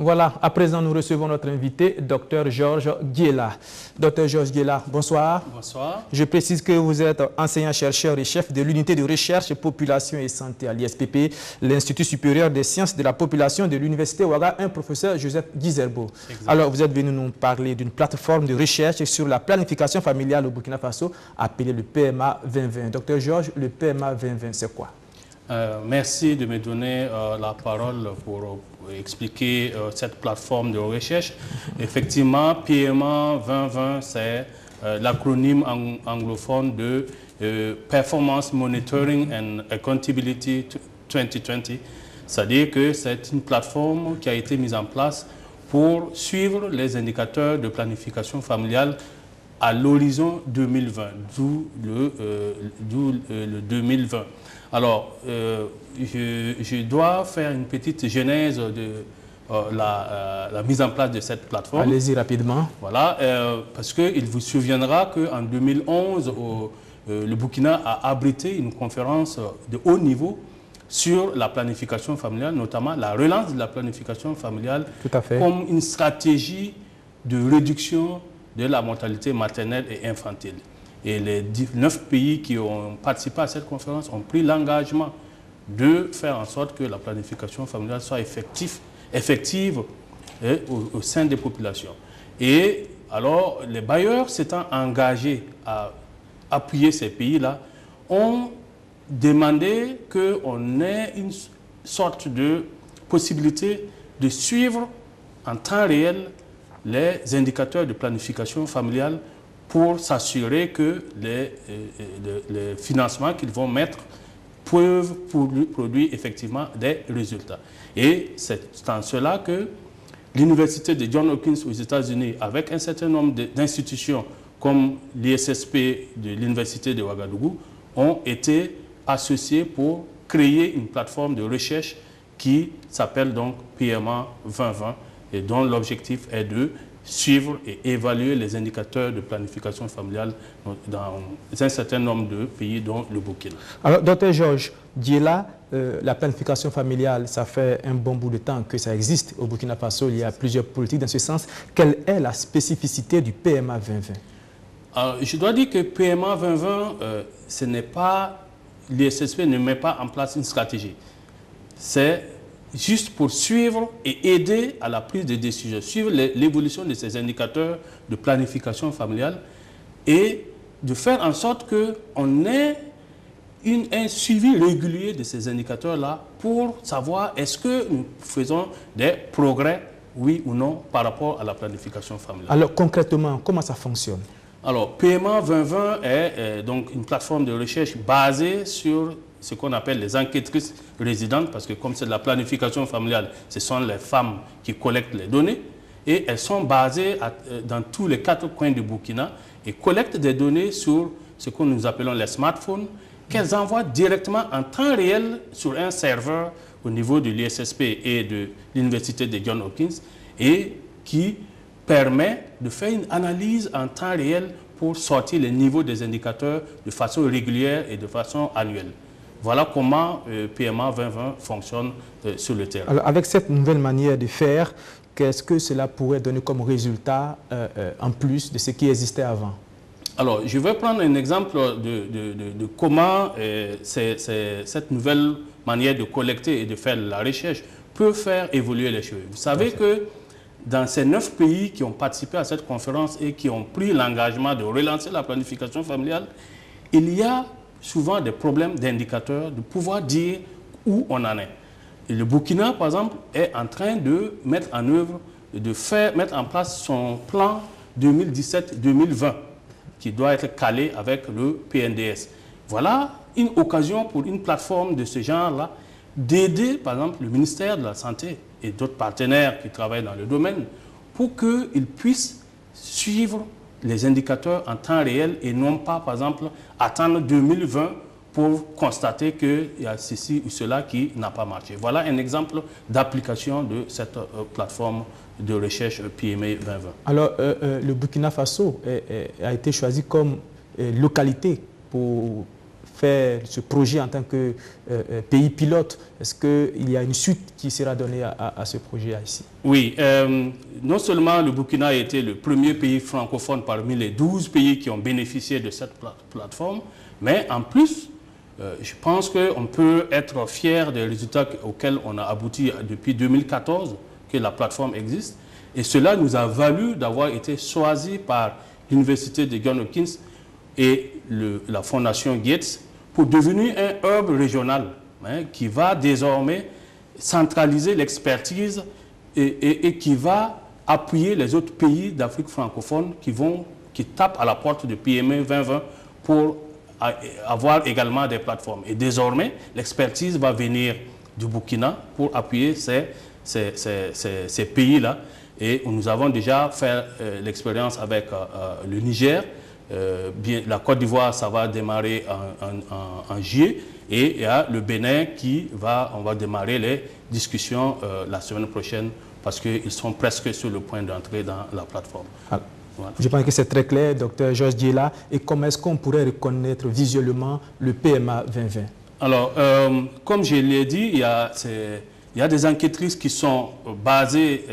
Voilà, à présent, nous recevons notre invité, Dr Georges Guiela. Dr Georges Guiela, bonsoir. Bonsoir. Je précise que vous êtes enseignant-chercheur et chef de l'unité de recherche population et santé à l'ISPP, l'Institut supérieur des sciences de la population de l'Université Ouaga, un professeur Joseph Guizerbo. Alors, vous êtes venu nous parler d'une plateforme de recherche sur la planification familiale au Burkina Faso, appelée le PMA 2020. Dr Georges, le PMA 2020, c'est quoi? Merci de me donner la parole pour expliquer cette plateforme de recherche. Effectivement, PMA 2020, c'est l'acronyme anglophone de Performance Monitoring and Accountability 2020. C'est-à-dire que c'est une plateforme qui a été mise en place pour suivre les indicateurs de planification familiale à l'horizon 2020, d'où le 2020. Alors, je dois faire une petite genèse de la mise en place de cette plateforme. Allez-y rapidement. Voilà, parce qu'il vous souviendra qu'en 2011, le Burkina a abrité une conférence de haut niveau sur la planification familiale, notamment la relance de la planification familiale comme une stratégie de réduction de la mortalité maternelle et infantile. Et les 9 pays qui ont participé à cette conférence ont pris l'engagement de faire en sorte que la planification familiale soit effective au sein des populations. Et alors, les bailleurs s'étant engagés à appuyer ces pays-là, ont demandé qu'on ait une sorte de possibilité de suivre en temps réel les indicateurs de planification familiale pour s'assurer que les financements qu'ils vont mettre peuvent produire effectivement des résultats. Et c'est en cela que l'université de Johns Hopkins aux États-Unis, avec un certain nombre d'institutions comme l'ISSP de l'université de Ouagadougou, ont été associés pour créer une plateforme de recherche qui s'appelle donc PMA 2020 et dont l'objectif est de suivre et évaluer les indicateurs de planification familiale dans un certain nombre de pays, dont le Burkina. Alors, Dr Georges Guiela, la planification familiale, ça fait un bon bout de temps que ça existe au Burkina Faso. Il y a plusieurs politiques dans ce sens. Quelle est la spécificité du PMA 2020? Alors, je dois dire que PMA 2020, ce n'est pas, l'ISSP ne met pas en place une stratégie. C'est juste pour suivre et aider à la prise de décision, suivre l'évolution de ces indicateurs de planification familiale et de faire en sorte qu'on ait un suivi régulier de ces indicateurs-là pour savoir est-ce que nous faisons des progrès, oui ou non, par rapport à la planification familiale. Alors concrètement, comment ça fonctionne? Alors, PMA 2020 est donc une plateforme de recherche basée sur ce qu'on appelle les enquêtrices résidentes, parce que comme c'est de la planification familiale, ce sont les femmes qui collectent les données, et elles sont basées dans tous les 4 coins du Burkina et collectent des données sur ce que nous appelons les smartphones, qu'elles envoient directement en temps réel sur un serveur au niveau de l'ISSP et de l'université de Johns Hopkins, et qui permet de faire une analyse en temps réel pour sortir les niveaux des indicateurs de façon régulière et de façon annuelle. Voilà comment PMA 2020 fonctionne sur le terrain. Alors, avec cette nouvelle manière de faire, qu'est-ce que cela pourrait donner comme résultat en plus de ce qui existait avant? Alors, je vais prendre un exemple de comment cette nouvelle manière de collecter et de faire la recherche peut faire évoluer les choses. Vous savez que dans ces 9 pays qui ont participé à cette conférence et qui ont pris l'engagement de relancer la planification familiale, il y a souvent des problèmes d'indicateurs, de pouvoir dire où on en est. Et le Burkina, par exemple, est en train de mettre en œuvre, mettre en place son plan 2017-2020, qui doit être calé avec le PNDS. Voilà une occasion pour une plateforme de ce genre-là d'aider, par exemple, le ministère de la Santé et d'autres partenaires qui travaillent dans le domaine pour qu'ils puissent suivre les indicateurs en temps réel et non pas, par exemple, attendre 2020 pour constater qu'il y a ceci ou cela qui n'a pas marché. Voilà un exemple d'application de cette plateforme de recherche PMA 2020. Alors, le Burkina Faso a été choisi comme localité pour faire ce projet en tant que pays pilote? Est-ce qu'il y a une suite qui sera donnée à ce projet ici? Oui, non seulement le Burkina a été le premier pays francophone parmi les 12 pays qui ont bénéficié de cette plateforme, mais en plus, je pense qu'on peut être fier des résultats auxquels on a abouti depuis 2014, que la plateforme existe. Et cela nous a valu d'avoir été choisi par l'Université de Johns Hopkins et la Fondation Gates pour devenir un hub régional qui va désormais centraliser l'expertise et qui va appuyer les autres pays d'Afrique francophone qui tapent à la porte de PME 2020 pour avoir également des plateformes. Et désormais, l'expertise va venir du Burkina pour appuyer ces pays-là. Et nous avons déjà fait l'expérience avec le Niger. La Côte d'Ivoire, ça va démarrer en juillet. Et il y a le Bénin on va démarrer les discussions la semaine prochaine parce qu'ils sont presque sur le point d'entrer dans la plateforme. Voilà. Je pense que c'est très clair, Dr Georges Diela. Et comment est-ce qu'on pourrait reconnaître visuellement le PMA 2020? Alors, comme je l'ai dit, il y a des enquêtrices qui sont basées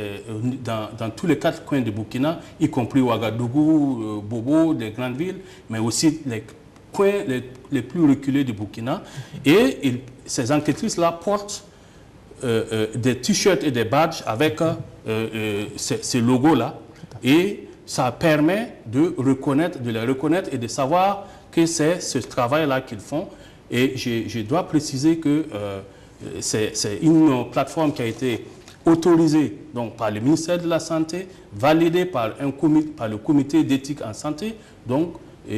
dans tous les 4 coins du Burkina, y compris Ouagadougou, Bobo, des grandes villes, mais aussi les coins les plus reculés du Burkina. Et ces enquêtrices-là portent des t-shirts et des badges avec ces logos-là. Et ça permet de les reconnaître et de savoir que c'est ce travail-là qu'ils font. Et je dois préciser que c'est une plateforme qui a été autorisée donc, par le ministère de la Santé, validée par le comité d'éthique en santé. Donc,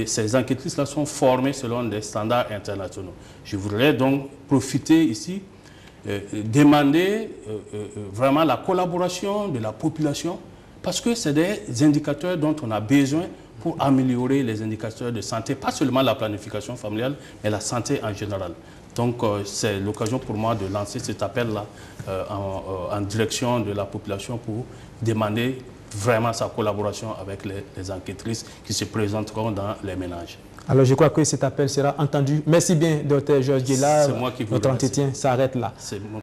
ces enquêtrices-là sont formées selon des standards internationaux. Je voudrais donc profiter ici, demander vraiment la collaboration de la population, parce que c'est des indicateurs dont on a besoin pour améliorer les indicateurs de santé, pas seulement la planification familiale, mais la santé en général. Donc, c'est l'occasion pour moi de lancer cet appel-là en direction de la population pour demander vraiment sa collaboration avec les enquêtrices qui se présenteront dans les ménages. Alors, je crois que cet appel sera entendu. Merci bien, Dr Georges Diela. C'est moi qui vous Notre remercie. entretien s'arrête là.